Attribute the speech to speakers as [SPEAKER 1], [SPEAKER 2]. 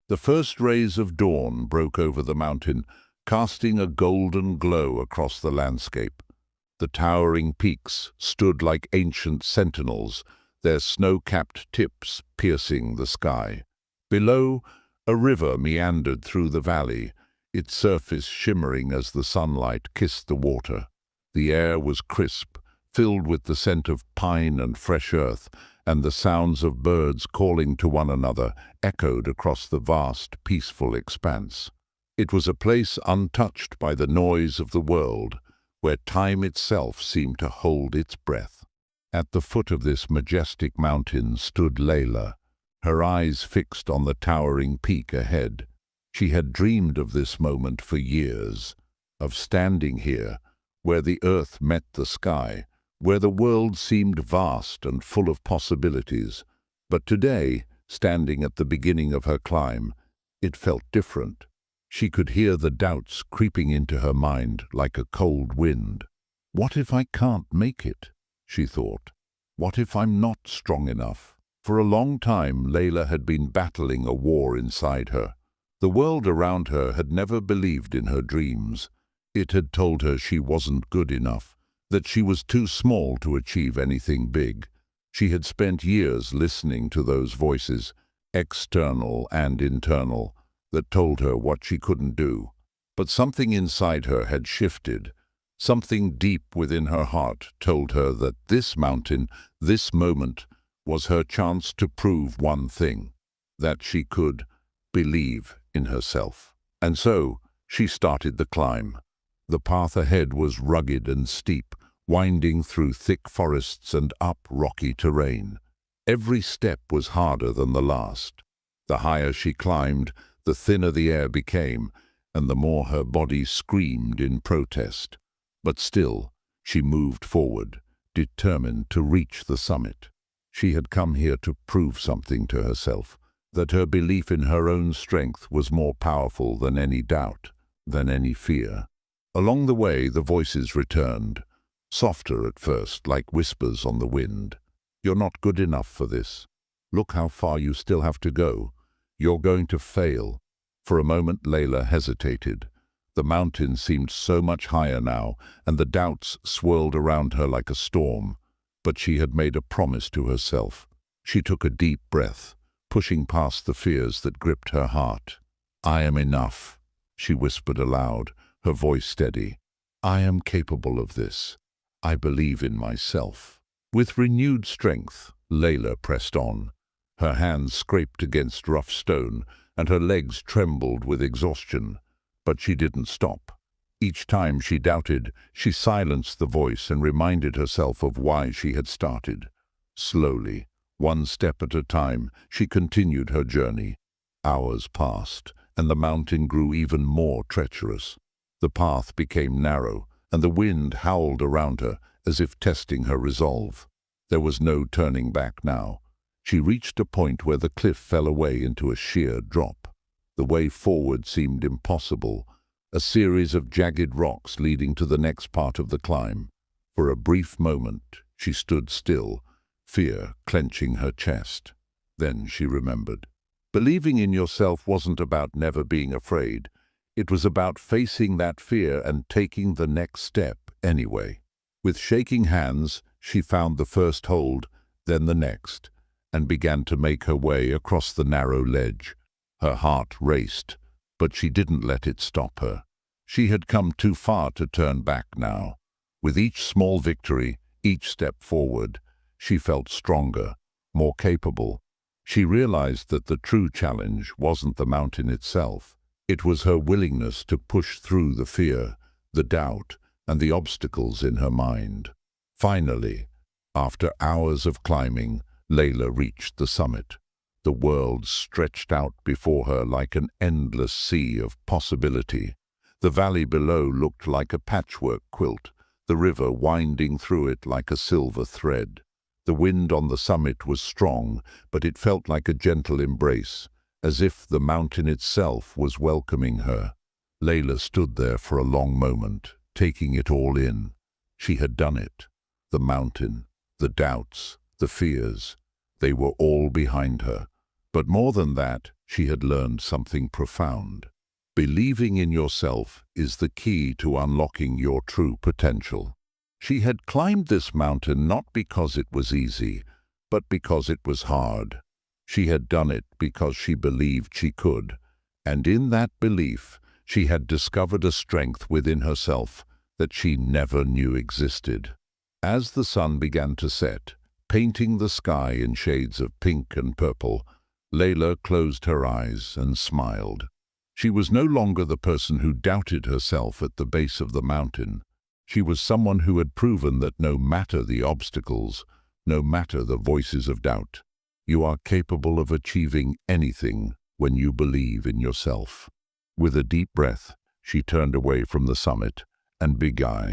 [SPEAKER 1] The first rays of dawn broke over the mountain, casting a golden glow across the landscape. The towering peaks stood like ancient sentinels, their snow-capped tips piercing the sky. Below, a river meandered through the valley, its surface shimmering as the sunlight kissed the water. The air was crisp, filled with the scent of pine and fresh earth, and the sounds of birds calling to one another echoed across the vast, peaceful expanse. It was a place untouched by the noise of the world, where time itself seemed to hold its breath. At the foot of this majestic mountain stood Layla, her eyes fixed on the towering peak ahead. She had dreamed of this moment for years, of standing here, where the earth met the sky, where the world seemed vast and full of possibilities. But today, standing at the beginning of her climb, it felt different. She could hear the doubts creeping into her mind like a cold wind. What if I can't make it? She thought. What if I'm not strong enough? For a long time, Layla had been battling a war inside her. The world around her had never believed in her dreams. It had told her she wasn't good enough, that she was too small to achieve anything big. She had spent years listening to those voices, external and internal, that told her what she couldn't do. But something inside her had shifted. Something deep within her heart told her that this mountain, this moment, was her chance to prove one thing, that she could believe in herself. And so she started the climb. The path ahead was rugged and steep, winding through thick forests and up rocky terrain. Every step was harder than the last. The higher she climbed, the thinner the air became, and the more her body screamed in protest. But still, she moved forward, determined to reach the summit. She had come here to prove something to herself, that her belief in her own strength was more powerful than any doubt, than any fear. Along the way, the voices returned, softer at first, like whispers on the wind. You're not good enough for this. Look how far you still have to go. You're going to fail. For a moment, Layla hesitated. The mountain seemed so much higher now, and the doubts swirled around her like a storm. But she had made a promise to herself. She took a deep breath, pushing past the fears that gripped her heart. I am enough, she whispered aloud, her voice steady. I am capable of this. I believe in myself. With renewed strength, Layla pressed on. Her hands scraped against rough stone, and her legs trembled with exhaustion. But she didn't stop. Each time she doubted, she silenced the voice and reminded herself of why she had started. Slowly, one step at a time, she continued her journey. Hours passed, and the mountain grew even more treacherous. The path became narrow, and the wind howled around her as if testing her resolve. There was no turning back now. She reached a point where the cliff fell away into a sheer drop. The way forward seemed impossible, a series of jagged rocks leading to the next part of the climb. For a brief moment, she stood still, fear clenching her chest. Then she remembered. Believing in yourself wasn't about never being afraid. It was about facing that fear and taking the next step anyway. With shaking hands, she found the first hold, then the next, and began to make her way across the narrow ledge. Her heart raced, but she didn't let it stop her. She had come too far to turn back now. With each small victory, each step forward, she felt stronger, more capable. She realized that the true challenge wasn't the mountain itself. It was her willingness to push through the fear, the doubt, and the obstacles in her mind. Finally, after hours of climbing, Layla reached the summit. The world stretched out before her like an endless sea of possibility. The valley below looked like a patchwork quilt, the river winding through it like a silver thread. The wind on the summit was strong, but it felt like a gentle embrace, as if the mountain itself was welcoming her. Layla stood there for a long moment, taking it all in. She had done it. The mountain, the doubts, the fears, they were all behind her. But more than that, she had learned something profound. Believing in yourself is the key to unlocking your true potential. She had climbed this mountain not because it was easy, but because it was hard. She had done it because she believed she could, and in that belief, she had discovered a strength within herself that she never knew existed. As the sun began to set, painting the sky in shades of pink and purple, Layla closed her eyes and smiled. She was no longer the person who doubted herself at the base of the mountain. She was someone who had proven that no matter the obstacles, no matter the voices of doubt, you are capable of achieving anything when you believe in yourself. With a deep breath, she turned away from the summit and began